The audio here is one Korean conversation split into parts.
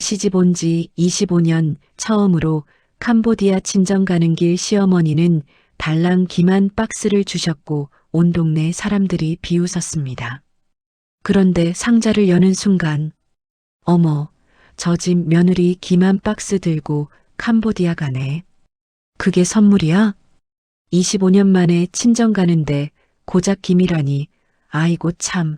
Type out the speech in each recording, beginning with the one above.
시집 온 지 25년 처음으로 캄보디아 친정 가는 길 시어머니는 달랑 김한 박스를 주셨고 온 동네 사람들이 비웃었습니다. 그런데 상자를 여는 순간 어머, 저 집 며느리 김한 박스 들고 캄보디아 가네. 그게 선물이야? 25년 만에 친정 가는데 고작 김이라니. 아이고 참.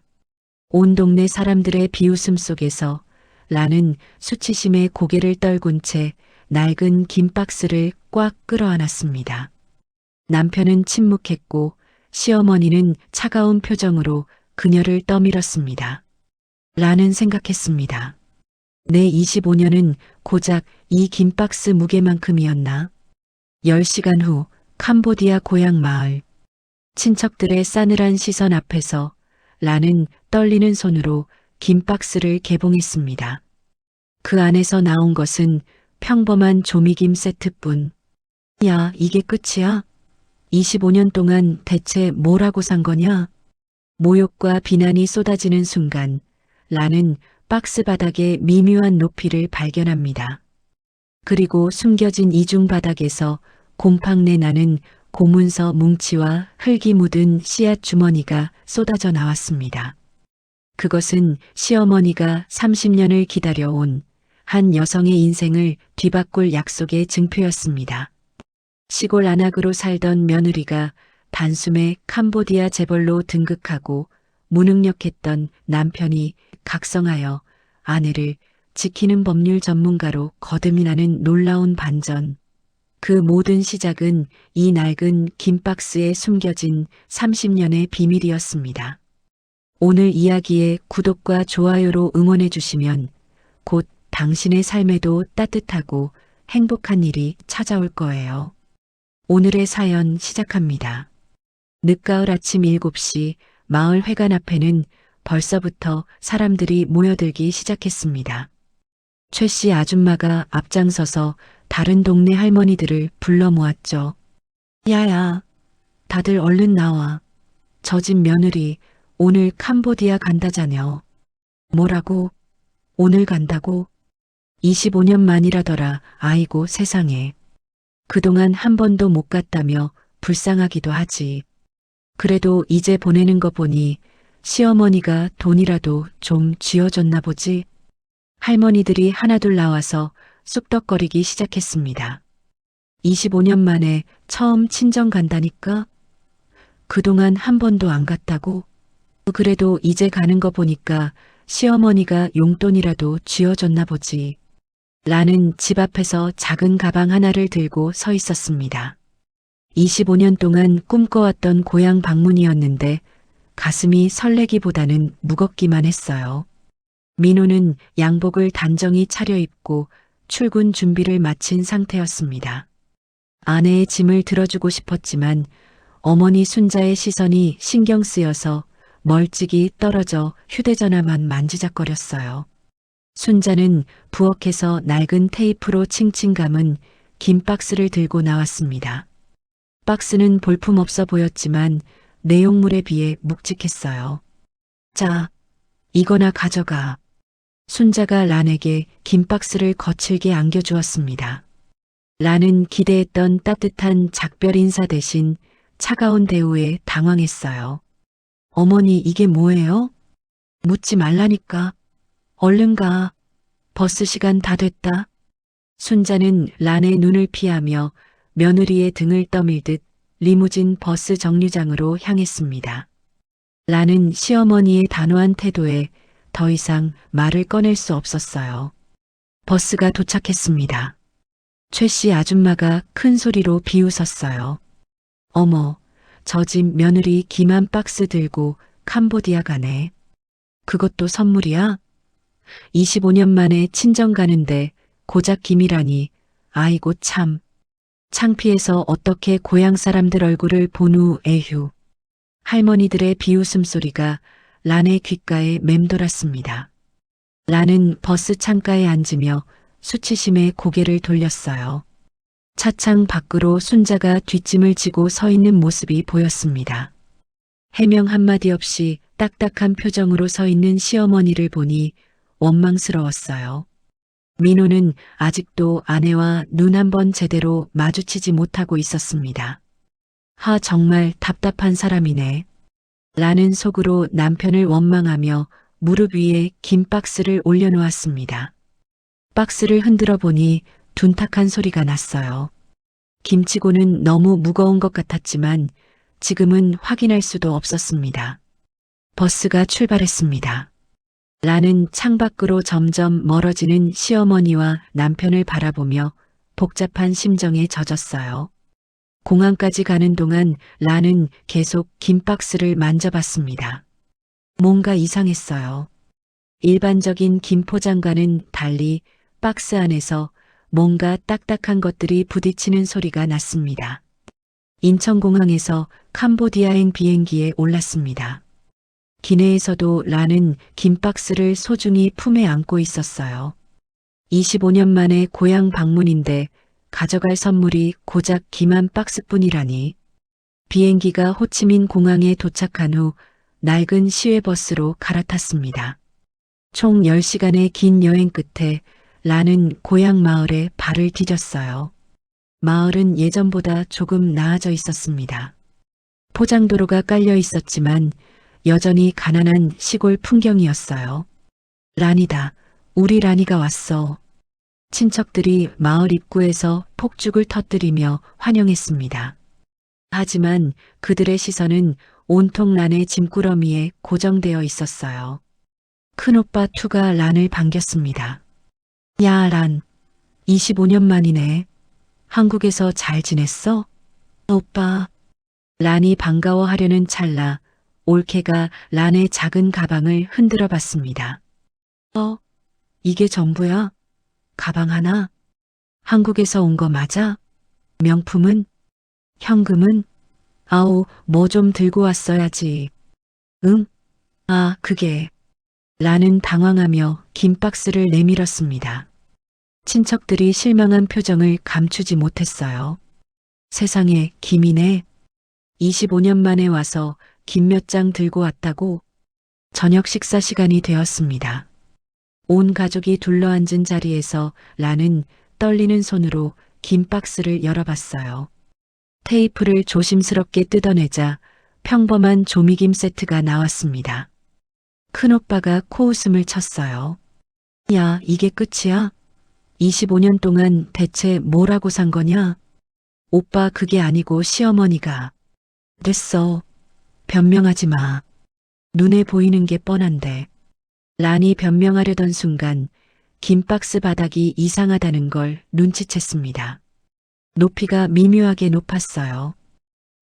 온 동네 사람들의 비웃음 속에서 라는 수치심에 고개를 떨군 채 낡은 김 박스를 꽉 끌어안았습니다. 남편은 침묵했고 시어머니는 차가운 표정으로 그녀를 떠밀었습니다. 라는 생각했습니다. 내 25년은 고작 이 김 박스 무게만큼이었나? 10시간 후 캄보디아 고향 마을. 친척들의 싸늘한 시선 앞에서 라는 떨리는 손으로 김 박스를 개봉했습니다. 그 안에서 나온 것은 평범한 조미김 세트뿐. 야, 이게 끝이야? 25년 동안 대체 뭐라고 산 거냐? 모욕과 비난이 쏟아지는 순간 라는 박스 바닥의 미묘한 높이를 발견합니다. 그리고 숨겨진 이중 바닥에서 곰팡내 나는 고문서 뭉치와 흙이 묻은 씨앗 주머니가 쏟아져 나왔습니다. 그것은 시어머니가 30년을 기다려온 한 여성의 인생을 뒤바꿀 약속의 증표였습니다. 시골 안악으로 살던 며느리가 단숨에 캄보디아 재벌로 등극하고 무능력했던 남편이 각성하여 아내를 지키는 법률 전문가로 거듭나는 놀라운 반전. 그 모든 시작은 이 낡은 김 박스에 숨겨진 30년의 비밀이었습니다. 오늘 이야기에 구독과 좋아요로 응원해 주시면 곧 당신의 삶에도 따뜻하고 행복한 일이 찾아올 거예요. 오늘의 사연 시작합니다. 늦가을 아침 7시 마을 회관 앞에는 벌써부터 사람들이 모여들기 시작했습니다. 최 씨 아줌마가 앞장서서 다른 동네 할머니들을 불러 모았죠. 야야, 다들 얼른 나와. 저 집 며느리 오늘 캄보디아 간다자녀. 뭐라고? 오늘 간다고? 25년 만이라더라. 아이고 세상에. 그동안 한 번도 못 갔다며 불쌍하기도 하지. 그래도 이제 보내는 거 보니 시어머니가 돈이라도 좀 쥐어줬나 보지. 할머니들이 하나둘 나와서 쑥덕거리기 시작했습니다. 25년 만에 처음 친정 간다니까? 그동안 한 번도 안 갔다고? 그래도 이제 가는 거 보니까 시어머니가 용돈이라도 쥐어줬나 보지. 라는 집 앞에서 작은 가방 하나를 들고 서 있었습니다. 25년 동안 꿈꿔왔던 고향 방문이었는데 가슴이 설레기보다는 무겁기만 했어요. 민호는 양복을 단정히 차려입고 출근 준비를 마친 상태였습니다. 아내의 짐을 들어주고 싶었지만 어머니 순자의 시선이 신경 쓰여서 멀찍이 떨어져 휴대전화만 만지작거렸어요. 순자는 부엌에서 낡은 테이프로 칭칭 감은 긴 박스를 들고 나왔습니다. 박스는 볼품없어 보였지만 내용물에 비해 묵직했어요. 자, 이거나 가져가. 순자가 란에게 긴 박스를 거칠게 안겨주었습니다. 란은 기대했던 따뜻한 작별 인사 대신 차가운 대우에 당황했어요. 어머니 이게 뭐예요? 묻지 말라니까. 얼른 가. 버스 시간 다 됐다. 순자는 란의 눈을 피하며 며느리의 등을 떠밀듯 리무진 버스 정류장으로 향했습니다. 란은 시어머니의 단호한 태도에 더 이상 말을 꺼낼 수 없었어요. 버스가 도착했습니다. 최 씨 아줌마가 큰 소리로 비웃었어요. 어머, 저 집 며느리 김한 박스 들고 캄보디아 가네. 그것도 선물이야? 25년 만에 친정 가는데 고작 김이라니. 아이고 참. 창피해서 어떻게 고향 사람들 얼굴을 본 후 에휴. 할머니들의 비웃음 소리가 란의 귓가에 맴돌았습니다. 란은 버스 창가에 앉으며 수치심에 고개를 돌렸어요. 차창 밖으로 순자가 뒷짐을 지고 서 있는 모습이 보였습니다. 해명 한마디 없이 딱딱한 표정으로 서 있는 시어머니를 보니 원망스러웠어요. 민호는 아직도 아내와 눈 한 번 제대로 마주치지 못하고 있었습니다. 정말 답답한 사람이네. 라는 속으로 남편을 원망하며 무릎 위에 긴 박스를 올려놓았습니다. 박스를 흔들어 보니 둔탁한 소리가 났어요. 김치고는 너무 무거운 것 같았지만 지금은 확인할 수도 없었습니다. 버스가 출발했습니다. 라는 창밖으로 점점 멀어지는 시어머니와 남편을 바라보며 복잡한 심정에 젖었어요. 공항까지 가는 동안 라는 계속 긴 박스를 만져봤습니다. 뭔가 이상했어요. 일반적인 김 포장과는 달리 박스 안에서 뭔가 딱딱한 것들이 부딪히는 소리가 났습니다. 인천공항에서 캄보디아행 비행기에 올랐습니다. 기내에서도 라는 긴 박스를 소중히 품에 안고 있었어요. 25년 만에 고향 방문인데 가져갈 선물이 고작 김한 박스뿐이라니. 비행기가 호치민 공항에 도착한 후 낡은 시외버스로 갈아탔습니다. 총 10시간의 긴 여행 끝에 라는 고향 마을에 발을 디뎠어요. 마을은 예전보다 조금 나아져 있었습니다. 포장도로가 깔려 있었지만 여전히 가난한 시골 풍경이었어요. 란이다. 우리 란이가 왔어. 친척들이 마을 입구에서 폭죽을 터뜨리며 환영했습니다. 하지만 그들의 시선은 온통 란의 짐꾸러미에 고정되어 있었어요. 큰오빠 투가 란을 반겼습니다. 야, 란. 25년 만이네. 한국에서 잘 지냈어? 오빠. 란이 반가워하려는 찰나 올케가 란의 작은 가방을 흔들어 봤습니다. 이게 전부야? 가방 하나? 한국에서 온 거 맞아? 명품은? 현금은? 아우, 뭐 좀 들고 왔어야지. 응? 그게. 라는 당황하며 긴 박스를 내밀었습니다. 친척들이 실망한 표정을 감추지 못했어요. 세상에, 김이네. 25년 만에 와서 김 몇 장 들고 왔다고. 저녁 식사 시간이 되었습니다. 온 가족이 둘러앉은 자리에서 라는 떨리는 손으로 긴 박스를 열어봤어요. 테이프를 조심스럽게 뜯어내자 평범한 조미김 세트가 나왔습니다. 큰오빠가 코웃음을 쳤어요. 야, 이게 끝이야? 25년 동안 대체 뭐라고 산 거냐? 오빠 그게 아니고 시어머니가. 됐어. 변명하지 마. 눈에 보이는 게 뻔한데. 란이 변명하려던 순간 긴 박스 바닥이 이상하다는 걸 눈치챘습니다. 높이가 미묘하게 높았어요.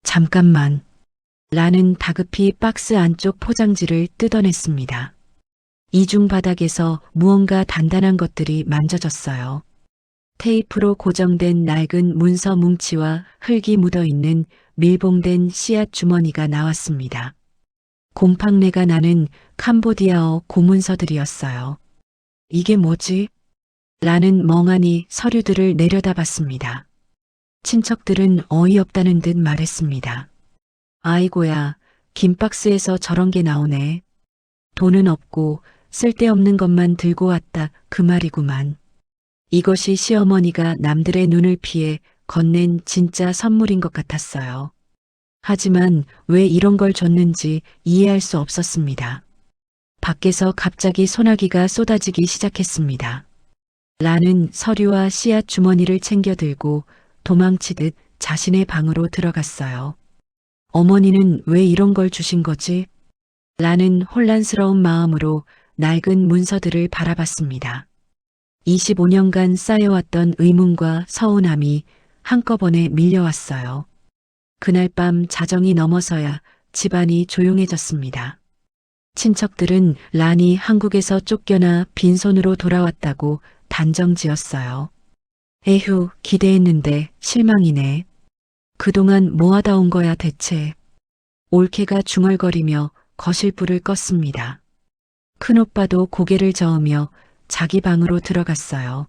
잠깐만. 란은 다급히 박스 안쪽 포장지를 뜯어냈습니다. 이중 바닥에서 무언가 단단한 것들이 만져졌어요. 테이프로 고정된 낡은 문서 뭉치와 흙이 묻어있는 밀봉된 씨앗 주머니가 나왔습니다. 곰팡내가 나는 캄보디아어 고문서들이었어요. 이게 뭐지? 라는 멍하니 서류들을 내려다봤습니다. 친척들은 어이없다는 듯 말했습니다. 아이고야, 긴 박스에서 저런 게 나오네. 돈은 없고 쓸데없는 것만 들고 왔다 그 말이구만. 이것이 시어머니가 남들의 눈을 피해 건넨 진짜 선물인 것 같았어요. 하지만 왜 이런 걸 줬는지 이해할 수 없었습니다. 밖에서 갑자기 소나기가 쏟아지기 시작했습니다. 라는 서류와 씨앗 주머니를 챙겨 들고 도망치듯 자신의 방으로 들어갔어요. 어머니는 왜 이런 걸 주신 거지? 라는 혼란스러운 마음으로 낡은 문서들을 바라봤습니다. 25년간 쌓여왔던 의문과 서운함이 한꺼번에 밀려왔어요. 그날 밤 자정이 넘어서야 집안이 조용해졌습니다. 친척들은 란이 한국에서 쫓겨나 빈손으로 돌아왔다고 단정지었어요. 에휴, 기대했는데 실망이네. 그동안 뭐하다 온 거야 대체. 올케가 중얼거리며 거실불을 껐습니다. 큰오빠도 고개를 저으며 자기 방으로 들어갔어요.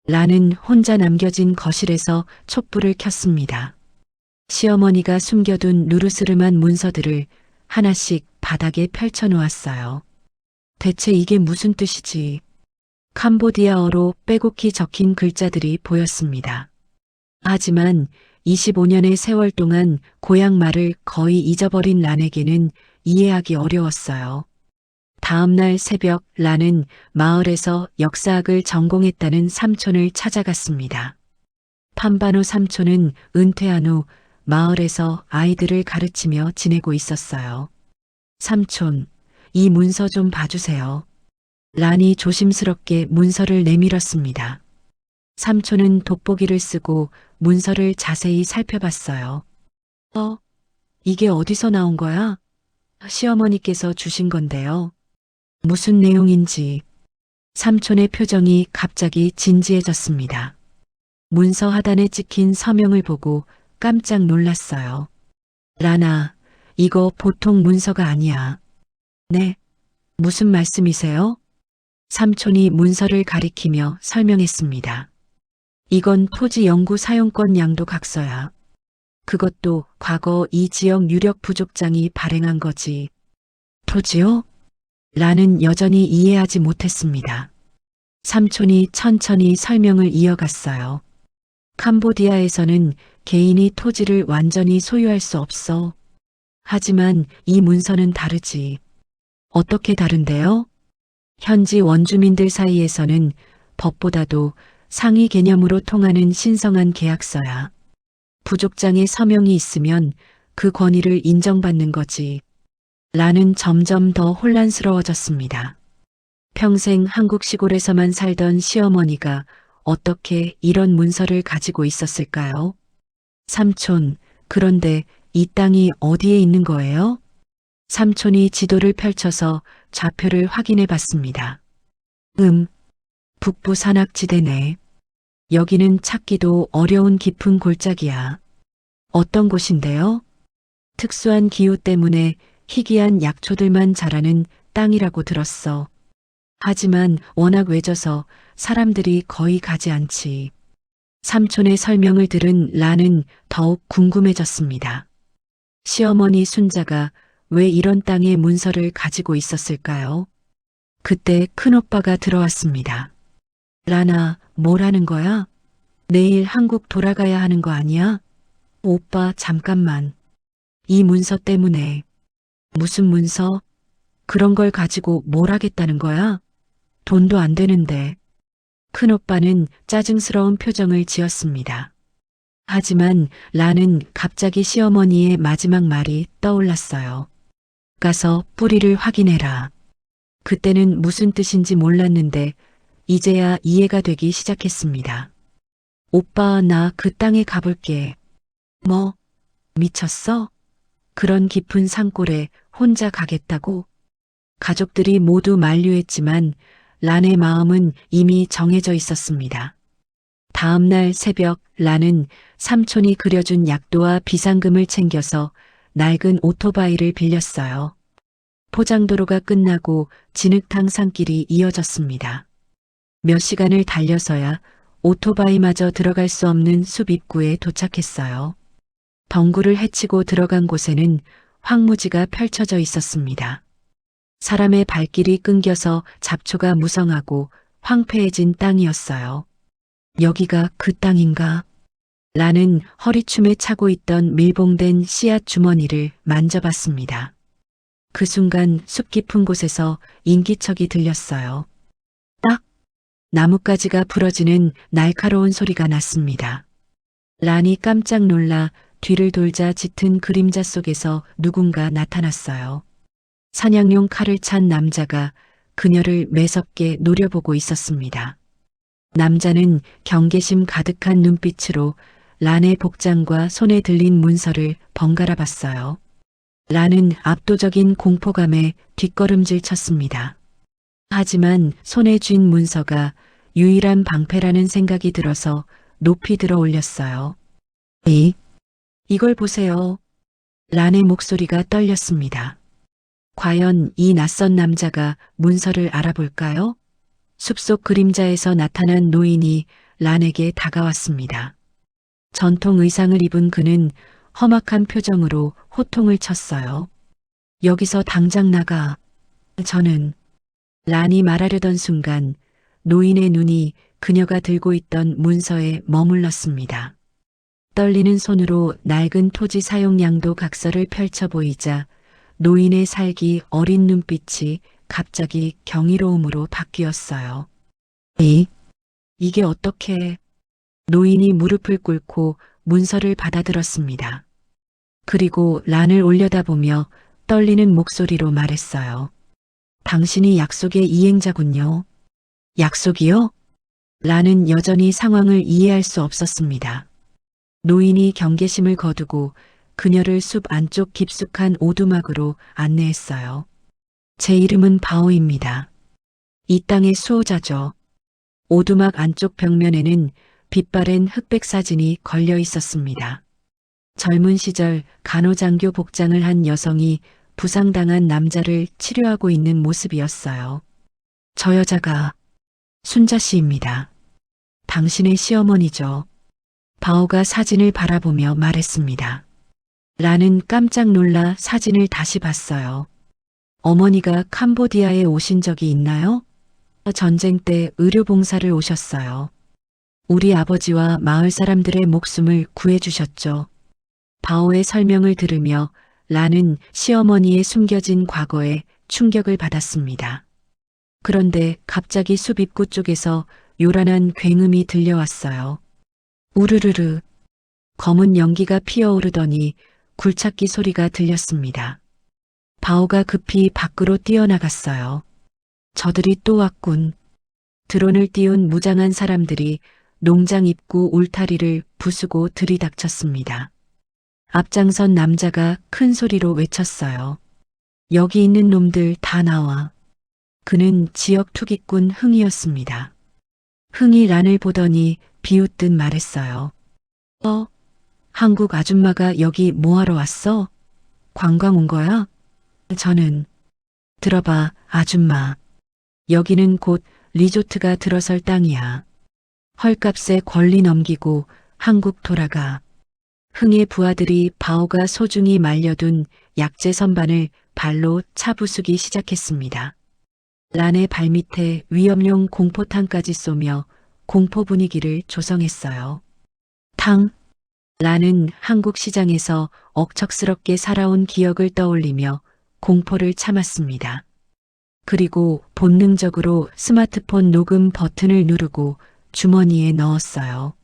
란은 혼자 남겨진 거실에서 촛불을 켰습니다. 시어머니가 숨겨둔 누르스름한 문서들을 하나씩 바닥에 펼쳐 놓았어요. 대체 이게 무슨 뜻이지? 캄보디아어로 빼곡히 적힌 글자들이 보였습니다. 하지만 25년의 세월 동안 고향 말을 거의 잊어버린 란에게는 이해하기 어려웠어요. 다음 날 새벽 란은 마을에서 역사학을 전공했다는 삼촌을 찾아갔습니다. 판바노 삼촌은 은퇴한 후 마을에서 아이들을 가르치며 지내고 있었어요. 삼촌, 이 문서 좀 봐주세요. 란이 조심스럽게 문서를 내밀었습니다. 삼촌은 돋보기를 쓰고 문서를 자세히 살펴봤어요. 이게 어디서 나온 거야? 시어머니께서 주신 건데요. 무슨 내용인지. 삼촌의 표정이 갑자기 진지해졌습니다. 문서 하단에 찍힌 서명을 보고 깜짝 놀랐어요. 라나, 이거 보통 문서가 아니야. 네, 무슨 말씀이세요? 삼촌이 문서를 가리키며 설명했습니다. 이건 토지 영구 사용권 양도 각서야. 그것도 과거 이 지역 유력 부족장이 발행한 거지. 토지요? 라는 여전히 이해하지 못했습니다. 삼촌이 천천히 설명을 이어갔어요. 캄보디아에서는 개인이 토지를 완전히 소유할 수 없어. 하지만 이 문서는 다르지. 어떻게 다른데요? 현지 원주민들 사이에서는 법보다도 상위 개념으로 통하는 신성한 계약서야. 부족장의 서명이 있으면 그 권위를 인정받는 거지. 라는 점점 더 혼란스러워졌습니다. 평생 한국 시골에서만 살던 시어머니가 어떻게 이런 문서를 가지고 있었을까요? 삼촌, 그런데 이 땅이 어디에 있는 거예요? 삼촌이 지도를 펼쳐서 좌표를 확인해 봤습니다. 북부 산악지대네. 여기는 찾기도 어려운 깊은 골짜기야. 어떤 곳인데요? 특수한 기후 때문에 희귀한 약초들만 자라는 땅이라고 들었어. 하지만 워낙 외져서 사람들이 거의 가지 않지. 삼촌의 설명을 들은 란은 더욱 궁금해졌습니다. 시어머니 순자가 왜 이런 땅에 문서를 가지고 있었을까요? 그때 큰오빠가 들어왔습니다. 라나, 뭘 하는 거야? 내일 한국 돌아가야 하는 거 아니야? 오빠, 잠깐만. 이 문서 때문에. 무슨 문서? 그런 걸 가지고 뭘 하겠다는 거야? 돈도 안 되는데. 큰오빠는 짜증스러운 표정을 지었습니다. 하지만 라는 갑자기 시어머니의 마지막 말이 떠올랐어요. 가서 뿌리를 확인해라. 그때는 무슨 뜻인지 몰랐는데 이제야 이해가 되기 시작했습니다. 오빠, 나 그 땅에 가볼게. 뭐? 미쳤어? 그런 깊은 산골에 혼자 가겠다고? 가족들이 모두 만류했지만 란의 마음은 이미 정해져 있었습니다. 다음 날 새벽 란은 삼촌이 그려준 약도와 비상금을 챙겨서 낡은 오토바이를 빌렸어요. 포장도로가 끝나고 진흙탕 산길이 이어졌습니다. 몇 시간을 달려서야 오토바이마저 들어갈 수 없는 숲 입구에 도착했어요. 덩굴을 헤치고 들어간 곳에는 황무지가 펼쳐져 있었습니다. 사람의 발길이 끊겨서 잡초가 무성하고 황폐해진 땅이었어요. 여기가 그 땅인가? 라는 허리춤에 차고 있던 밀봉된 씨앗 주머니를 만져봤습니다. 그 순간 숲 깊은 곳에서 인기척이 들렸어요. 딱! 나뭇가지가 부러지는 날카로운 소리가 났습니다. 란이 깜짝 놀라 뒤를 돌자 짙은 그림자 속에서 누군가 나타났어요. 사냥용 칼을 찬 남자가 그녀를 매섭게 노려보고 있었습니다. 남자는 경계심 가득한 눈빛으로 란의 복장과 손에 들린 문서를 번갈아 봤어요. 란은 압도적인 공포감에 뒷걸음질 쳤습니다. 하지만 손에 쥔 문서가 유일한 방패라는 생각이 들어서 높이 들어 올렸어요. 이걸 보세요. 란의 목소리가 떨렸습니다. 과연 이 낯선 남자가 문서를 알아볼까요? 숲속 그림자에서 나타난 노인이 란에게 다가왔습니다. 전통 의상을 입은 그는 험악한 표정으로 호통을 쳤어요. 여기서 당장 나가. 저는 란이 말하려던 순간 노인의 눈이 그녀가 들고 있던 문서에 머물렀습니다. 떨리는 손으로 낡은 토지 사용량도 각서를 펼쳐 보이자 노인의 살기 어린 눈빛이 갑자기 경이로움으로 바뀌었어요. 이게 어떻게? 노인이 무릎을 꿇고 문서를 받아들었습니다. 그리고 란을 올려다보며 떨리는 목소리로 말했어요. 당신이 약속의 이행자군요. 약속이요? 란은 여전히 상황을 이해할 수 없었습니다. 노인이 경계심을 거두고 그녀를 숲 안쪽 깊숙한 오두막으로 안내했어요. 제 이름은 바오입니다. 이 땅의 수호자죠. 오두막 안쪽 벽면에는 빛바랜 흑백 사진이 걸려 있었습니다. 젊은 시절 간호장교 복장을 한 여성이 부상당한 남자를 치료하고 있는 모습이었어요. 저 여자가 순자 씨입니다. 당신의 시어머니죠. 바오가 사진을 바라보며 말했습니다. 라는 깜짝 놀라 사진을 다시 봤어요. 어머니가 캄보디아에 오신 적이 있나요? 전쟁 때 의료봉사를 오셨어요. 우리 아버지와 마을 사람들의 목숨을 구해주셨죠. 바오의 설명을 들으며 라는 시어머니의 숨겨진 과거에 충격을 받았습니다. 그런데 갑자기 숲 입구 쪽에서 요란한 굉음이 들려왔어요. 우르르르. 검은 연기가 피어오르더니 굴착기 소리가 들렸습니다. 바오가 급히 밖으로 뛰어나갔어요. 저들이 또 왔군. 드론을 띄운 무장한 사람들이 농장 입구 울타리를 부수고 들이닥쳤습니다. 앞장선 남자가 큰 소리로 외쳤어요. 여기 있는 놈들 다 나와. 그는 지역 투기꾼 흥이었습니다. 흥이 란을 보더니 비웃듯 말했어요. 한국 아줌마가 여기 뭐하러 왔어? 관광 온 거야? 저는 들어봐, 아줌마. 여기는 곧 리조트가 들어설 땅이야. 헐값에 권리 넘기고 한국 돌아가. 흥의 부하들이 바오가 소중히 말려둔 약재 선반을 발로 차부수기 시작했습니다. 란의 발밑에 위험용 공포탄까지 쏘며 공포 분위기를 조성했어요. 란은 한국 시장에서 억척스럽게 살아온 기억을 떠올리며 공포를 참았습니다. 그리고 본능적으로 스마트폰 녹음 버튼을 누르고 주머니에 넣었어요.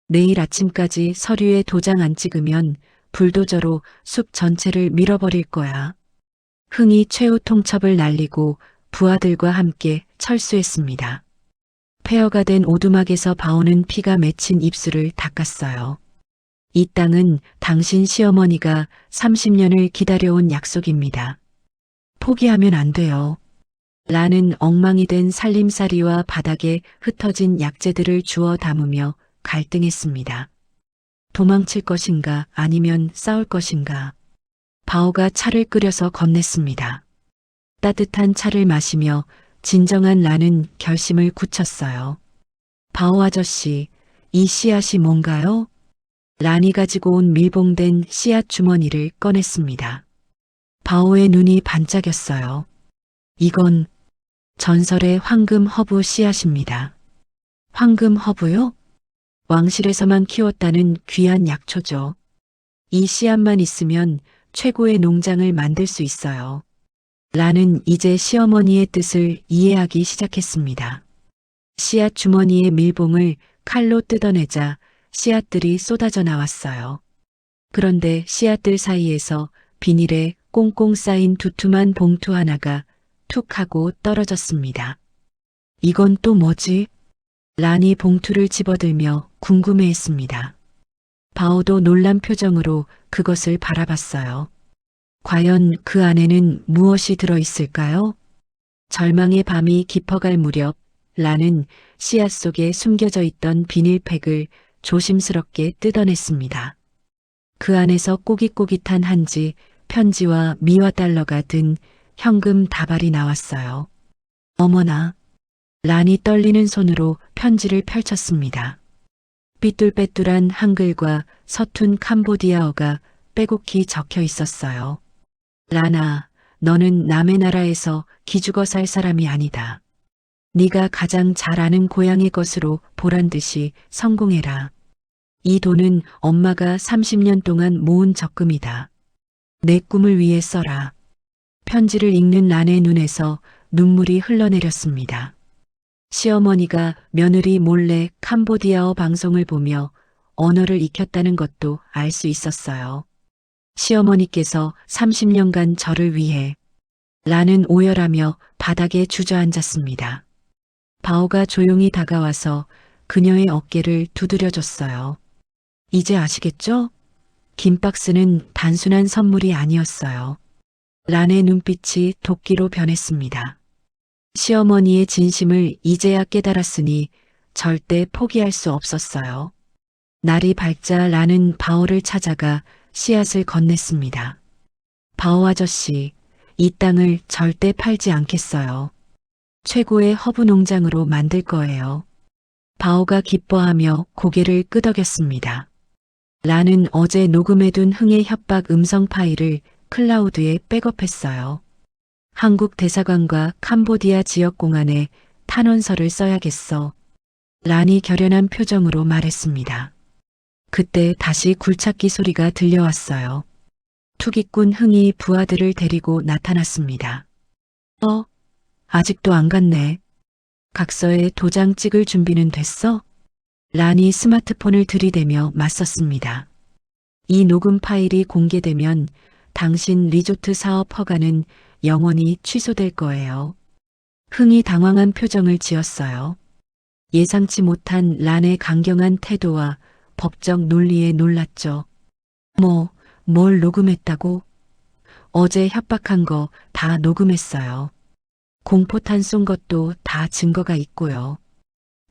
내일 아침까지 서류에 도장 안 찍으면 불도저로 숲 전체를 밀어버릴 거야. 흥이 최후 통첩을 날리고 부하들과 함께 철수했습니다. 폐허가 된 오두막에서 바오는 피가 맺힌 입술을 닦았어요. 이 땅은 당신 시어머니가 30년을 기다려온 약속입니다. 포기하면 안 돼요. 라는 엉망이 된 살림살이와 바닥에 흩어진 약재들을 주워 담으며 갈등했습니다. 도망칠 것인가 아니면 싸울 것인가. 바오가 차를 끓여서 건넸습니다. 따뜻한 차를 마시며 진정한 란은 결심을 굳혔어요. 바오 아저씨, 이 씨앗이 뭔가요? 란이 가지고 온 밀봉된 씨앗 주머니를 꺼냈습니다. 바오의 눈이 반짝였어요. 이건 전설의 황금 허브 씨앗입니다. 황금 허브요? 왕실에서만 키웠다는 귀한 약초죠. 이 씨앗만 있으면 최고의 농장을 만들 수 있어요. 라는 이제 시어머니의 뜻을 이해하기 시작했습니다. 씨앗 주머니의 밀봉을 칼로 뜯어내자 씨앗들이 쏟아져 나왔어요. 그런데 씨앗들 사이에서 비닐에 꽁꽁 쌓인 두툼한 봉투 하나가 툭 하고 떨어졌습니다. 이건 또 뭐지? 란이 봉투를 집어들며 궁금해했습니다. 바오도 놀란 표정으로 그것을 바라봤어요. 과연 그 안에는 무엇이 들어있을까요? 절망의 밤이 깊어갈 무렵 란은 씨앗 속에 숨겨져 있던 비닐팩을 조심스럽게 뜯어냈습니다. 그 안에서 꼬깃꼬깃한 한지, 편지와 미화 달러가 든 현금 다발이 나왔어요. 어머나, 란이 떨리는 손으로 편지를 펼쳤습니다. 삐뚤빼뚤한 한글과 서툰 캄보디아어가 빼곡히 적혀 있었어요. 란아, 너는 남의 나라에서 기죽어 살 사람이 아니다. 네가 가장 잘 아는 고향의 것으로 보란 듯이 성공해라. 이 돈은 엄마가 30년 동안 모은 적금이다. 내 꿈을 위해 써라. 편지를 읽는 란의 눈에서 눈물이 흘러내렸습니다. 시어머니가 며느리 몰래 캄보디아어 방송을 보며 언어를 익혔다는 것도 알 수 있었어요. 시어머니께서 30년간 저를 위해 란은 오열하며 바닥에 주저앉았습니다. 바오가 조용히 다가와서 그녀의 어깨를 두드려줬어요. 이제 아시겠죠? 긴 박스는 단순한 선물이 아니었어요. 란의 눈빛이 도끼로 변했습니다. 시어머니의 진심을 이제야 깨달았으니 절대 포기할 수 없었어요. 날이 밝자 란은 바오를 찾아가 씨앗을 건넸습니다. 바오 아저씨, 이 땅을 절대 팔지 않겠어요. 최고의 허브 농장으로 만들 거예요. 바오가 기뻐하며 고개를 끄덕였습니다. 란은 어제 녹음해둔 흥의 협박 음성 파일을 클라우드에 백업했어요. 한국 대사관과 캄보디아 지역 공안에 탄원서를 써야겠어. 란이 결연한 표정으로 말했습니다. 그때 다시 굴착기 소리가 들려왔어요. 투기꾼 흥이 부하들을 데리고 나타났습니다. 아직도 안 갔네. 각서에 도장 찍을 준비는 됐어? 란이 스마트폰을 들이대며 맞섰습니다. 이 녹음 파일이 공개되면 당신 리조트 사업 허가는 영원히 취소될 거예요. 흥이 당황한 표정을 지었어요. 예상치 못한 란의 강경한 태도와 법적 논리에 놀랐죠. 뭘 녹음했다고? 어제 협박한 거 다 녹음했어요. 공포탄 쏜 것도 다 증거가 있고요.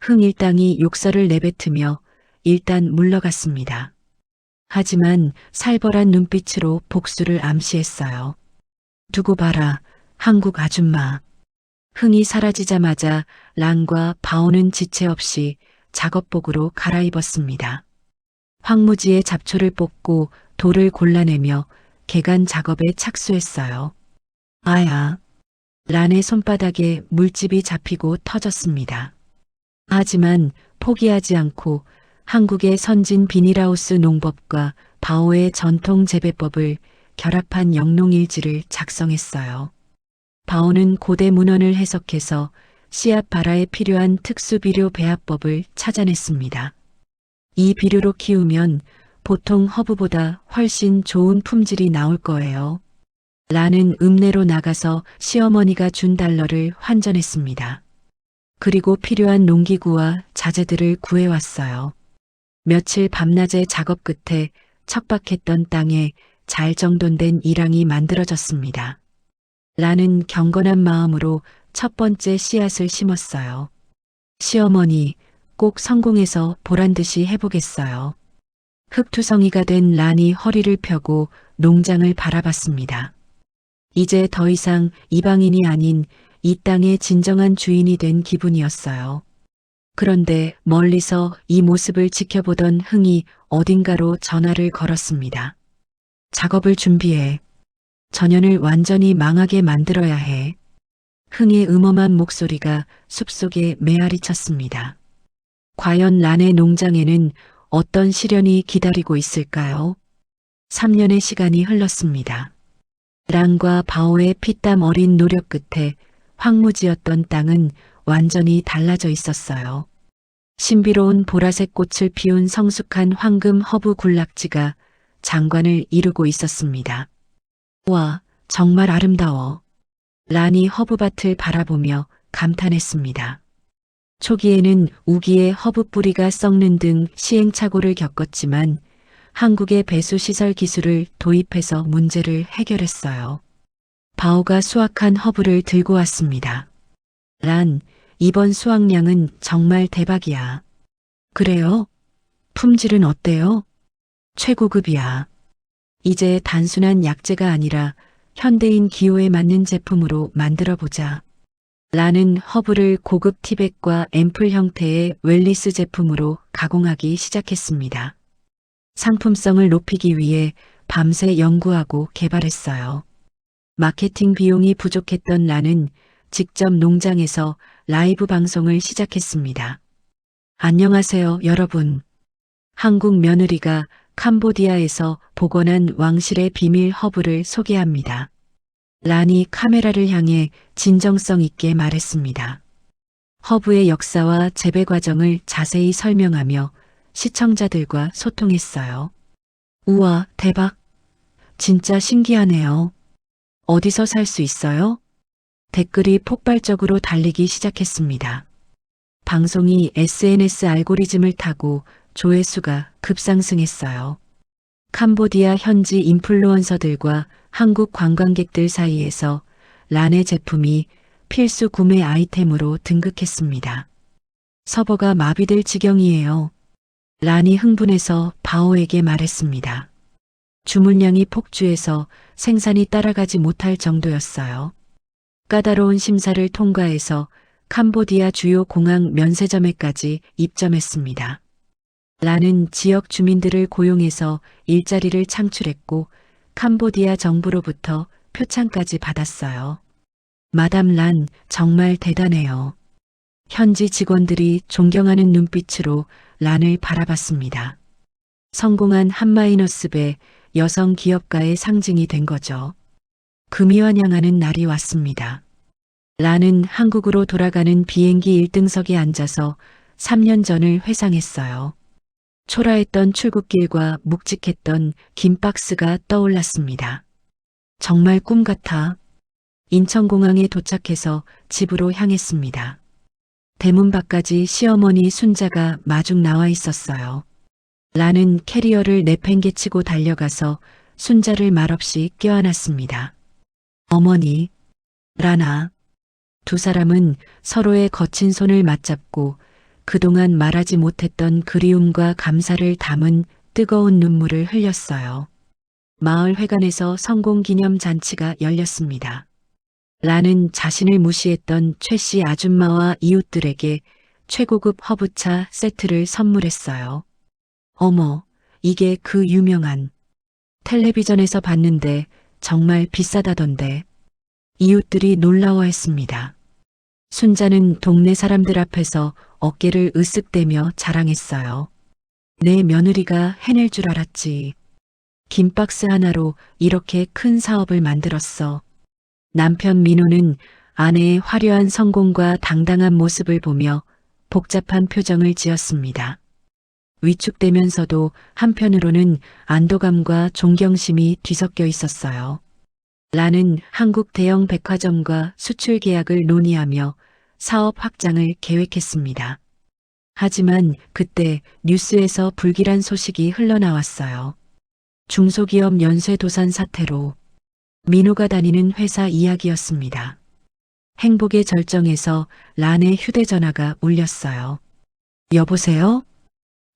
흥 일당이 욕설을 내뱉으며 일단 물러갔습니다. 하지만 살벌한 눈빛으로 복수를 암시했어요. 두고 봐라, 한국 아줌마. 흥이 사라지자마자 란과 바오는 지체 없이 작업복으로 갈아입었습니다. 황무지에 잡초를 뽑고 돌을 골라내며 개간 작업에 착수했어요. 아야. 란의 손바닥에 물집이 잡히고 터졌습니다. 하지만 포기하지 않고 한국의 선진 비닐하우스 농법과 바오의 전통 재배법을 결합한 영농일지를 작성했어요. 바오는 고대 문헌을 해석해서 씨앗 발화에 필요한 특수 비료 배합법을 찾아냈습니다. 이 비료로 키우면 보통 허브보다 훨씬 좋은 품질이 나올 거예요. 란은 읍내로 나가서 시어머니가 준 달러를 환전했습니다. 그리고 필요한 농기구와 자재들을 구해왔어요. 며칠 밤낮의 작업 끝에 척박했던 땅에 잘 정돈된 일항이 만들어졌습니다. 란은 경건한 마음으로 첫 번째 씨앗을 심었어요. 시어머니, 꼭 성공해서 보란듯이 해보겠어요. 흙투성이가 된 란이 허리를 펴고 농장을 바라봤습니다. 이제 더 이상 이방인이 아닌 이 땅의 진정한 주인이 된 기분이었어요. 그런데 멀리서 이 모습을 지켜보던 흥이 어딘가로 전화를 걸었습니다. 작업을 준비해. 전연을 완전히 망하게 만들어야 해. 흥의 음험한 목소리가 숲속에 메아리 쳤습니다. 과연 란의 농장에는 어떤 시련이 기다리고 있을까요? 3년의 시간이 흘렀습니다. 란과 바오의 피땀 어린 노력 끝에 황무지였던 땅은 완전히 달라져 있었어요. 신비로운 보라색 꽃을 피운 성숙한 황금 허브 군락지가 장관을 이루고 있었습니다. 와, 정말 아름다워. 란이 허브밭을 바라보며 감탄했습니다. 초기에는 우기에 허브 뿌리가 썩는 등 시행착오를 겪었지만 한국의 배수시설 기술을 도입해서 문제를 해결했어요. 바오가 수확한 허브를 들고 왔습니다. 란, 이번 수확량은 정말 대박이야. 그래요? 품질은 어때요? 최고급이야. 이제 단순한 약재가 아니라 현대인 기호에 맞는 제품으로 만들어보자. 란은 허브를 고급 티백과 앰플 형태의 웰리스 제품으로 가공하기 시작했습니다. 상품성을 높이기 위해 밤새 연구하고 개발했어요. 마케팅 비용이 부족했던 란은 직접 농장에서 라이브 방송을 시작했습니다. 안녕하세요, 여러분. 한국 며느리가 캄보디아에서 복원한 왕실의 비밀 허브를 소개합니다. 란이 카메라를 향해 진정성 있게 말했습니다. 허브의 역사와 재배 과정을 자세히 설명하며 시청자들과 소통했어요. 우와, 대박. 진짜 신기하네요. 어디서 살 수 있어요? 댓글이 폭발적으로 달리기 시작했습니다. 방송이 SNS 알고리즘을 타고 조회수가 급상승했어요. 캄보디아 현지 인플루언서들과 한국 관광객들 사이에서 란의 제품이 필수 구매 아이템으로 등극했습니다. 서버가 마비될 지경이에요. 란이 흥분해서 바오에게 말했습니다. 주문량이 폭주해서 생산이 따라가지 못할 정도였어요. 까다로운 심사를 통과해서 캄보디아 주요 공항 면세점에까지 입점했습니다. 란은 지역 주민들을 고용해서 일자리를 창출했고 캄보디아 정부로부터 표창까지 받았어요. 마담 란 정말 대단해요. 현지 직원들이 존경하는 눈빛으로 란을 바라봤습니다. 성공한 한마이너스배 여성 기업가의 상징이 된 거죠. 금이 환영하는 날이 왔습니다. 란은 한국으로 돌아가는 비행기 1등석에 앉아서 3년 전을 회상했어요. 초라했던 출국길과 묵직했던 긴 박스가 떠올랐습니다. 정말 꿈 같아. 인천공항에 도착해서 집으로 향했습니다. 대문 밖까지 시어머니 순자가 마중 나와 있었어요. 란은 캐리어를 내팽개치고 달려가서 순자를 말없이 껴안았습니다. 어머니, 란아. 두 사람은 서로의 거친 손을 맞잡고 그동안 말하지 못했던 그리움과 감사를 담은 뜨거운 눈물을 흘렸어요. 마을 회관에서 성공기념 잔치가 열렸습니다. 란은 자신을 무시했던 최 씨 아줌마와 이웃들에게 최고급 허브차 세트를 선물했어요. 어머, 이게 그 유명한 텔레비전에서 봤는데 정말 비싸다던데. 이웃들이 놀라워했습니다. 순자는 동네 사람들 앞에서 어깨를 으쓱대며 자랑했어요. 내 며느리가 해낼 줄 알았지. 긴 박스 하나로 이렇게 큰 사업을 만들었어. 남편 민호는 아내의 화려한 성공과 당당한 모습을 보며 복잡한 표정을 지었습니다. 위축되면서도 한편으로는 안도감과 존경심이 뒤섞여 있었어요. 란은 한국 대형 백화점과 수출 계약을 논의하며 사업 확장을 계획했습니다. 하지만 그때 뉴스에서 불길한 소식이 흘러나왔어요. 중소기업 연쇄도산 사태로. 민호가 다니는 회사 이야기였습니다. 행복의 절정에서 란의 휴대전화가 울렸어요. 여보세요?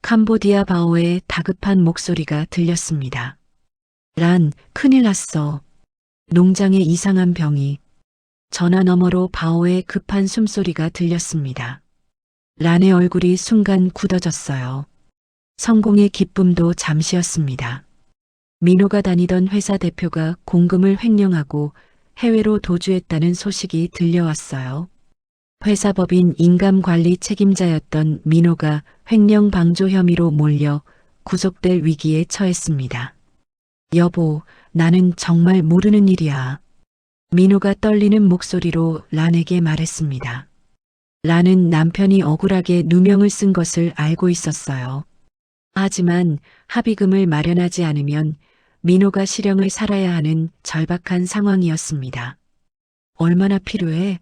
캄보디아 바오의 다급한 목소리가 들렸습니다. 란, 큰일 났어. 농장에 이상한 병이. 전화 너머로 바오의 급한 숨소리가 들렸습니다. 란의 얼굴이 순간 굳어졌어요. 성공의 기쁨도 잠시였습니다. 민호가 다니던 회사 대표가 공금을 횡령하고 해외로 도주했다는 소식이 들려왔어요. 회사 법인 인감관리 책임자였던 민호가 횡령 방조 혐의로 몰려 구속될 위기에 처했습니다. 여보, 나는 정말 모르는 일이야. 민호가 떨리는 목소리로 란에게 말했습니다. 란은 남편이 억울하게 누명을 쓴 것을 알고 있었어요. 하지만 합의금을 마련하지 않으면 민호가 실형을 살아야 하는 절박한 상황이었습니다. 얼마나 필요해?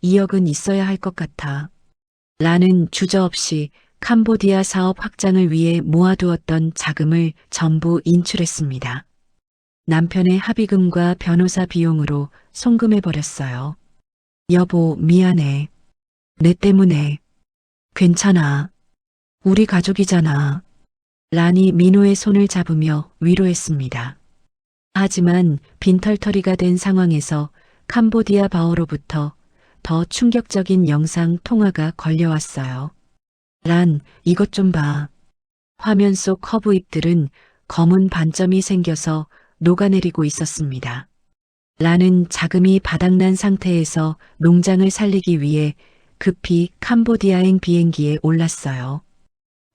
2억은 있어야 할 것 같아. 란은 주저없이 캄보디아 사업 확장을 위해 모아두었던 자금을 전부 인출했습니다. 남편의 합의금과 변호사 비용으로 송금해버렸어요. 여보, 미안해. 내 때문에. 괜찮아. 우리 가족이잖아. 란이 민호의 손을 잡으며 위로했습니다. 하지만 빈털터리가 된 상황에서 캄보디아 바오로부터 더 충격적인 영상 통화가 걸려왔어요. 란, 이것 좀 봐. 화면 속 허브 잎들은 검은 반점이 생겨서 녹아내리고 있었습니다. 라는 자금이 바닥난 상태에서 농장을 살리기 위해 급히 캄보디아행 비행기에 올랐어요.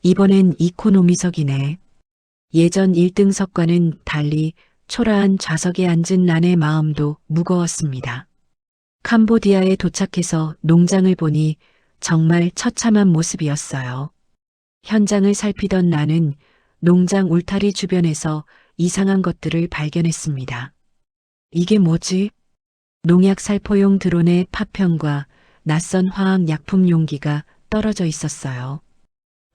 이번엔 이코노미석이네. 예전 1등석과는 달리 초라한 좌석에 앉은 란의 마음도 무거웠습니다. 캄보디아에 도착해서 농장을 보니 정말 처참한 모습이었어요. 현장을 살피던 란은 농장 울타리 주변에서 이상한 것들을 발견했습니다. 이게 뭐지? 농약 살포용 드론의 파편과 낯선 화학 약품 용기가 떨어져 있었어요.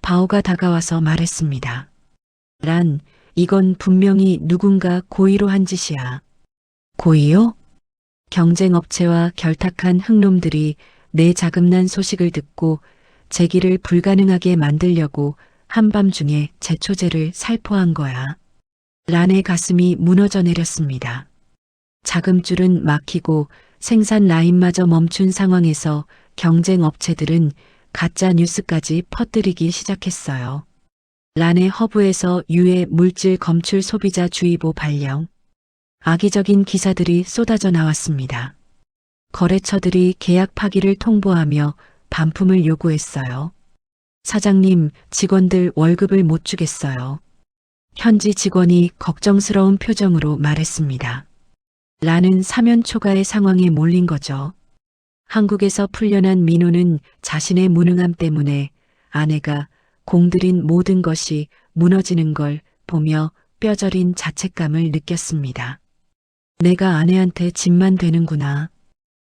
바오가 다가와서 말했습니다. 란, 이건 분명히 누군가 고의로 한 짓이야. 고의요? 경쟁업체와 결탁한 흑놈들이 내 자금난 소식을 듣고 재기를 불가능하게 만들려고 한밤중에 제초제를 살포한 거야. 란의 가슴이 무너져 내렸습니다. 자금줄은 막히고 생산 라인마저 멈춘 상황에서 경쟁업체들은 가짜 뉴스까지 퍼뜨리기 시작했어요. 란의 허브에서 유해 물질 검출 소비자 주의보 발령. 악의적인 기사들이 쏟아져 나왔습니다. 거래처들이 계약 파기를 통보하며 반품을 요구했어요. 사장님, 직원들 월급을 못 주겠어요. 현지 직원이 걱정스러운 표정으로 말했습니다. 란은 사면 초가의 상황에 몰린 거죠. 한국에서 풀려난 민호는 자신의 무능함 때문에 아내가 공들인 모든 것이 무너지는 걸 보며 뼈저린 자책감을 느꼈습니다. 내가 아내한테 짐만 되는구나.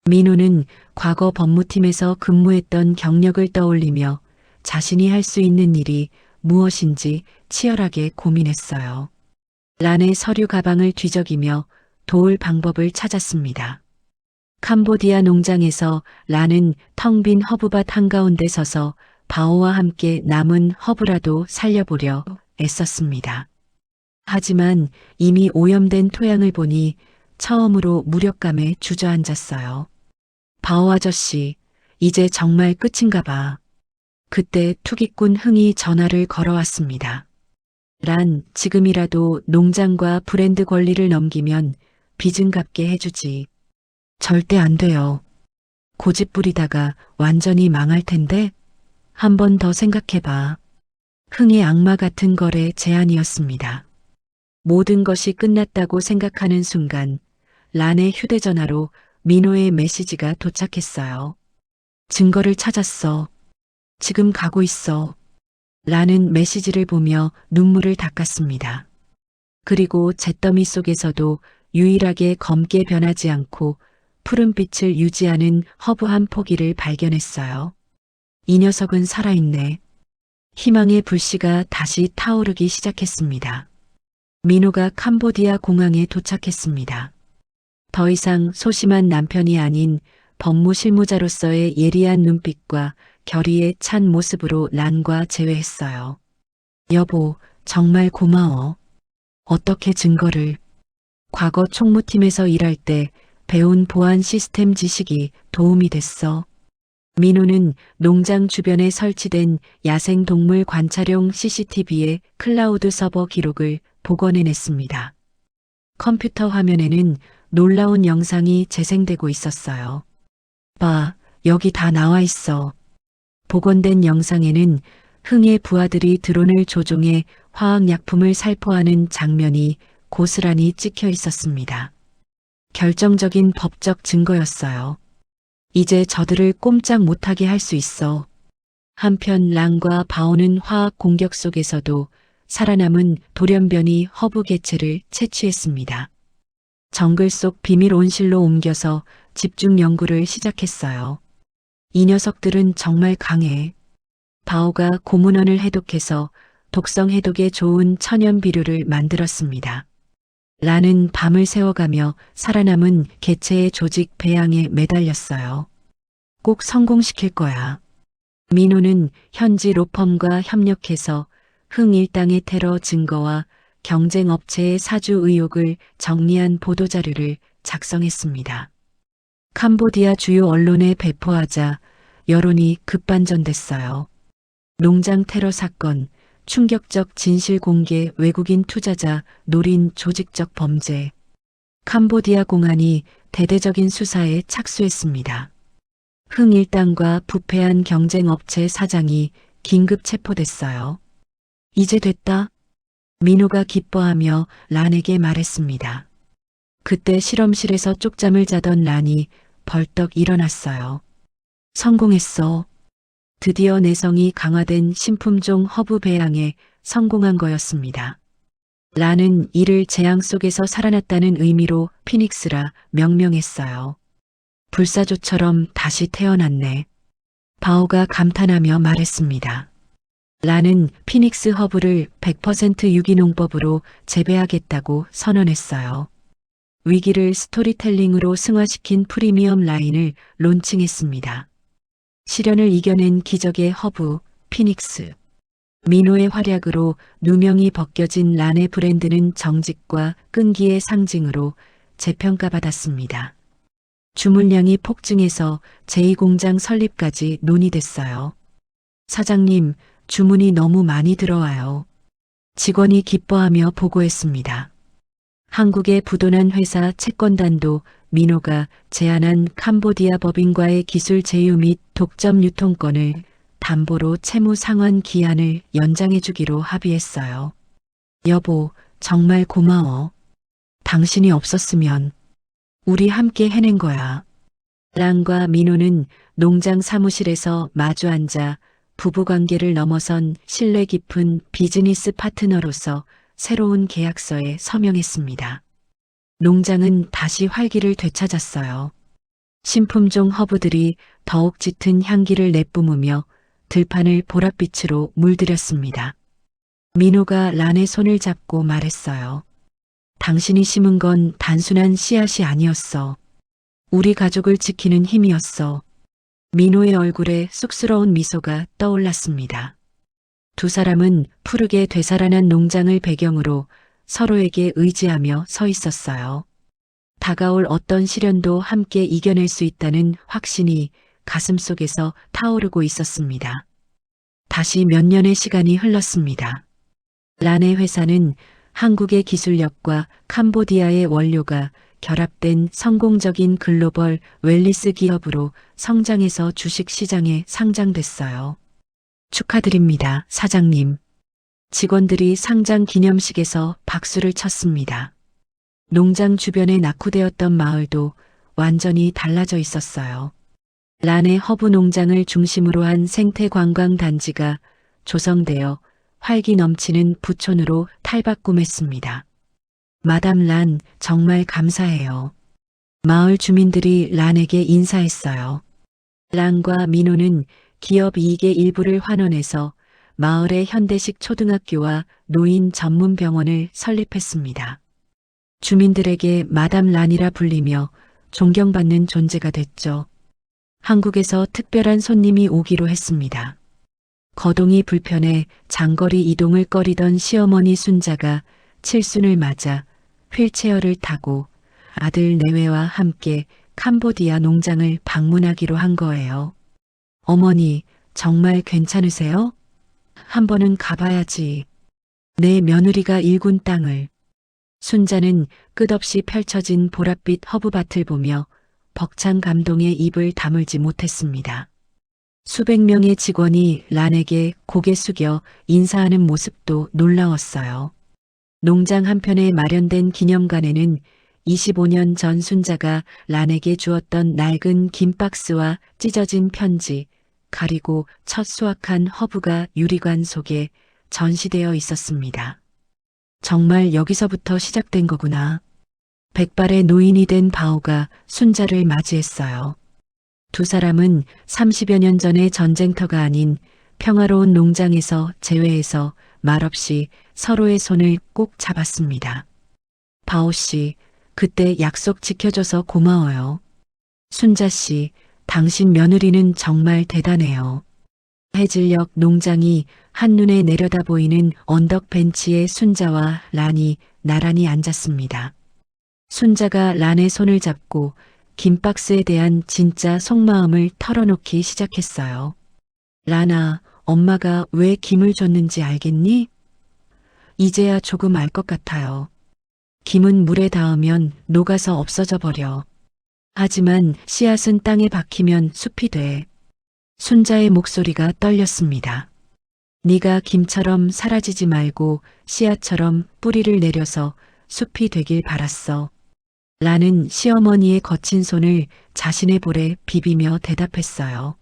민호는 과거 법무팀에서 근무했던 경력을 떠올리며 자신이 할 수 있는 일이 무엇인지 치열하게 고민했어요. 란의 서류 가방을 뒤적이며 도울 방법을 찾았습니다. 캄보디아 농장에서 란은 텅 빈 허브밭 한가운데 서서 바오와 함께 남은 허브라도 살려보려 애썼습니다. 하지만 이미 오염된 토양을 보니 처음으로 무력감에 주저앉았어요. 바오 아저씨, 이제 정말 끝인가 봐. 그때 투기꾼 흥이 전화를 걸어왔습니다. 란, 지금이라도 농장과 브랜드 권리를 넘기면 빚은 갚게 해주지. 절대 안 돼요. 고집 부리다가 완전히 망할 텐데 한 번 더 생각해봐. 흥의 악마 같은 거래 제안이었습니다. 모든 것이 끝났다고 생각하는 순간 란의 휴대전화로 민호의 메시지가 도착했어요. 증거를 찾았어. 지금 가고 있어. 란은 메시지를 보며 눈물을 닦았습니다. 그리고 잿더미 속에서도 유일하게 검게 변하지 않고 푸른빛을 유지하는 허브 한 포기를 발견했어요. 이 녀석은 살아있네. 희망의 불씨가 다시 타오르기 시작했습니다. 민호가 캄보디아 공항에 도착했습니다. 더 이상 소심한 남편이 아닌 법무 실무자로서의 예리한 눈빛과 결의에 찬 모습으로 란과 재회했어요. 여보, 정말 고마워. 어떻게 증거를? 과거 총무팀에서 일할 때 배운 보안 시스템 지식이 도움이 됐어. 민호는 농장 주변에 설치된 야생동물 관찰용 CCTV의 클라우드 서버 기록을 복원해냈습니다. 컴퓨터 화면에는 놀라운 영상이 재생되고 있었어요. 봐, 여기 다 나와 있어. 복원된 영상에는 흥의 부하들이 드론을 조종해 화학약품을 살포하는 장면이 고스란히 찍혀 있었습니다. 결정적인 법적 증거였어요. 이제 저들을 꼼짝 못하게 할 수 있어. 한편 랑과 바오는 화학 공격 속에서도 살아남은 돌연변이 허브 개체를 채취했습니다. 정글 속 비밀 온실로 옮겨서 집중 연구를 시작했어요. 이 녀석들은 정말 강해. 바오가 고문원을 해독해서 독성 해독에 좋은 천연 비료를 만들었습니다. 란은 밤을 새워가며 살아남은 개체의 조직 배양에 매달렸어요. 꼭 성공시킬 거야. 민호는 현지 로펌과 협력해서 흥 일당의 테러 증거와 경쟁업체의 사주 의혹을 정리한 보도자료를 작성했습니다. 캄보디아 주요 언론에 배포하자 여론이 급반전됐어요. 농장 테러 사건, 충격적 진실 공개, 외국인 투자자 노린 조직적 범죄. 캄보디아 공안이 대대적인 수사에 착수했습니다. 흥 일당과 부패한 경쟁업체 사장이 긴급 체포됐어요. 이제 됐다. 민호가 기뻐하며 란에게 말했습니다. 그때 실험실에서 쪽잠을 자던 란이 벌떡 일어났어요. 성공했어. 드디어 내성이 강화된 신품종 허브 배양에 성공한 거였습니다. 란은 이를 재앙 속에서 살아났다는 의미로 피닉스라 명명했어요. 불사조처럼 다시 태어났네. 바오가 감탄하며 말했습니다. 란은 피닉스 허브를 100% 유기농법으로 재배하겠다고 선언했어요. 위기를 스토리텔링으로 승화시킨 프리미엄 라인을 론칭했습니다. 시련을 이겨낸 기적의 허브, 피닉스. 민호의 활약으로 누명이 벗겨진 란의 브랜드는 정직과 끈기의 상징으로 재평가받았습니다. 주문량이 폭증해서 제2공장 설립까지 논의됐어요. 사장님, 주문이 너무 많이 들어와요. 직원이 기뻐하며 보고했습니다. 한국의 부도난 회사 채권단도 민호가 제안한 캄보디아 법인과의 기술 제휴 및 독점 유통권을 담보로 채무 상환 기한을 연장해 주기로 합의했어요. 여보, 정말 고마워. 당신이 없었으면 우리 함께 해낸 거야. 란과 민호는 농장 사무실에서 마주 앉아 부부관계를 넘어선 신뢰 깊은 비즈니스 파트너로서 새로운 계약서에 서명했습니다. 농장은 다시 활기를 되찾았어요. 신품종 허브들이 더욱 짙은 향기를 내뿜으며 들판을 보랏빛으로 물들였습니다. 민호가 란의 손을 잡고 말했어요. 당신이 심은 건 단순한 씨앗이 아니었어. 우리 가족을 지키는 힘이었어. 민호의 얼굴에 쑥스러운 미소가 떠올랐습니다. 두 사람은 푸르게 되살아난 농장을 배경으로 서로에게 의지하며 서 있었어요. 다가올 어떤 시련도 함께 이겨낼 수 있다는 확신이 가슴속에서 타오르고 있었습니다. 다시 몇 년의 시간이 흘렀습니다. 란의 회사는 한국의 기술력과 캄보디아의 원료가 결합된 성공적인 글로벌 웰니스 기업으로 성장해서 주식시장에 상장됐어요. 축하드립니다, 사장님. 직원들이 상장 기념식에서 박수를 쳤습니다. 농장 주변에 낙후되었던 마을도 완전히 달라져 있었어요. 란의 허브 농장을 중심으로 한 생태 관광 단지가 조성되어 활기 넘치는 부촌으로 탈바꿈했습니다. 마담 란, 정말 감사해요. 마을 주민들이 란에게 인사했어요. 란과 민호는 기업 이익의 일부를 환원해서 마을의 현대식 초등학교와 노인 전문 병원을 설립했습니다. 주민들에게 마담 란이라 불리며 존경받는 존재가 됐죠. 한국에서 특별한 손님이 오기로 했습니다. 거동이 불편해 장거리 이동을 꺼리던 시어머니 순자가 칠순을 맞아 휠체어를 타고 아들 내외와 함께 캄보디아 농장을 방문하기로 한 거예요. 어머니, 정말 괜찮으세요? 한 번은 가봐야지. 내 며느리가 일군 땅을. 순자는 끝없이 펼쳐진 보랏빛 허브밭을 보며 벅찬 감동에 입을 다물지 못했습니다. 수백 명의 직원이 란에게 고개 숙여 인사하는 모습도 놀라웠어요. 농장 한편에 마련된 기념관에는 25년 전 순자가 란에게 주었던 낡은 긴 박스와 찢어진 편지, 가리고 첫 수확한 허브가 유리관 속에 전시되어 있었습니다. 정말 여기서부터 시작된 거구나. 백발의 노인이 된 바오가 순자를 맞이했어요. 두 사람은 30여 년 전의 전쟁터가 아닌 평화로운 농장에서 재회해서 말없이 서로의 손을 꼭 잡았습니다. 바오 씨, 그때 약속 지켜줘서 고마워요. 순자 씨, 당신 며느리는 정말 대단해요. 해질녘 농장이 한눈에 내려다 보이는 언덕 벤치에 순자와 란이 나란히 앉았습니다. 순자가 란의 손을 잡고 긴 박스에 대한 진짜 속마음을 털어놓기 시작했어요. 란아, 엄마가 왜 김을 줬는지 알겠니? 이제야 조금 알 것 같아요. 김은 물에 닿으면 녹아서 없어져 버려. 하지만 씨앗은 땅에 박히면 숲이 돼. 순자의 목소리가 떨렸습니다. 네가 김처럼 사라지지 말고 씨앗처럼 뿌리를 내려서 숲이 되길 바랐어. 라는 시어머니의 거친 손을 자신의 볼에 비비며 대답했어요.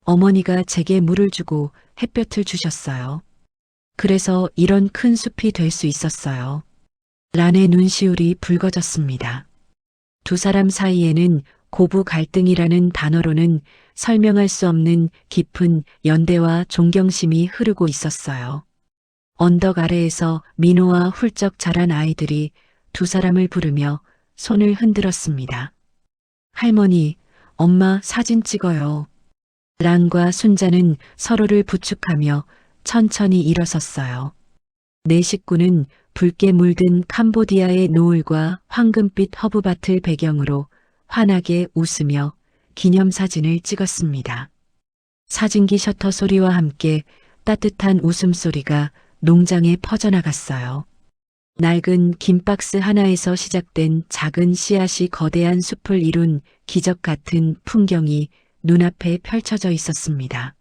어머니가 제게 물을 주고 햇볕을 주셨어요. 그래서 이런 큰 숲이 될 수 있었어요. 란의 눈시울이 붉어졌습니다. 두 사람 사이에는 고부 갈등이라는 단어로는 설명할 수 없는 깊은 연대와 존경심이 흐르고 있었어요. 언덕 아래에서 민호와 훌쩍 자란 아이들이 두 사람을 부르며 손을 흔들었습니다. 할머니, 엄마 사진 찍어요. 란과 순자는 서로를 부축하며 천천히 일어섰어요. 네 식구는 붉게 물든 캄보디아의 노을과 황금빛 허브밭을 배경으로 환하게 웃으며 기념사진을 찍었습니다. 사진기 셔터 소리와 함께 따뜻한 웃음소리가 농장에 퍼져나갔어요. 낡은 긴 박스 하나에서 시작된 작은 씨앗이 거대한 숲을 이룬 기적 같은 풍경이 눈앞에 펼쳐져 있었습니다.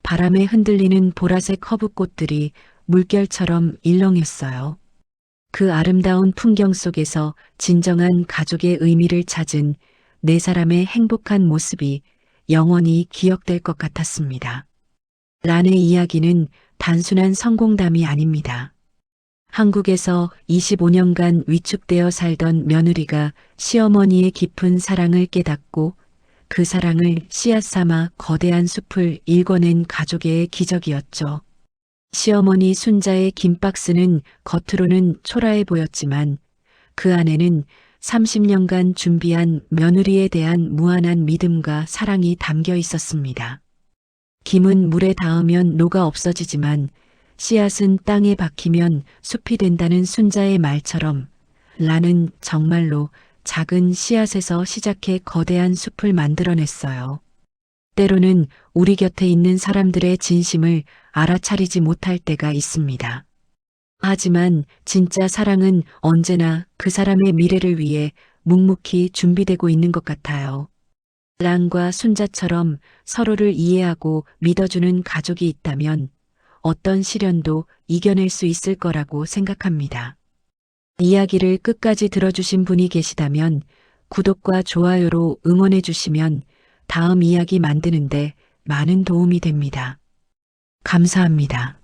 바람에 흔들리는 보라색 허브꽃들이 물결처럼 일렁였어요. 그 아름다운 풍경 속에서 진정한 가족의 의미를 찾은 네 사람의 행복한 모습이 영원히 기억될 것 같았습니다. 란의 이야기는 단순한 성공담이 아닙니다. 한국에서 25년간 위축되어 살던 며느리가 시어머니의 깊은 사랑을 깨닫고 그 사랑을 씨앗 삼아 거대한 숲을 일궈낸 가족의 기적이었죠. 시어머니 순자의 긴 박스는 겉으로는 초라해 보였지만 그 안에는 30년간 준비한 며느리에 대한 무한한 믿음과 사랑이 담겨 있었습니다. 김은 물에 닿으면 녹아 없어지지만 씨앗은 땅에 박히면 숲이 된다는 순자의 말처럼 란은 정말로 작은 씨앗에서 시작해 거대한 숲을 만들어냈어요. 때로는 우리 곁에 있는 사람들의 진심을 알아차리지 못할 때가 있습니다. 하지만 진짜 사랑은 언제나 그 사람의 미래를 위해 묵묵히 준비되고 있는 것 같아요. 란과 순자처럼 서로를 이해하고 믿어주는 가족이 있다면 어떤 시련도 이겨낼 수 있을 거라고 생각합니다. 이야기를 끝까지 들어주신 분이 계시다면 구독과 좋아요로 응원해 주시면 다음 이야기 만드는데 많은 도움이 됩니다. 감사합니다.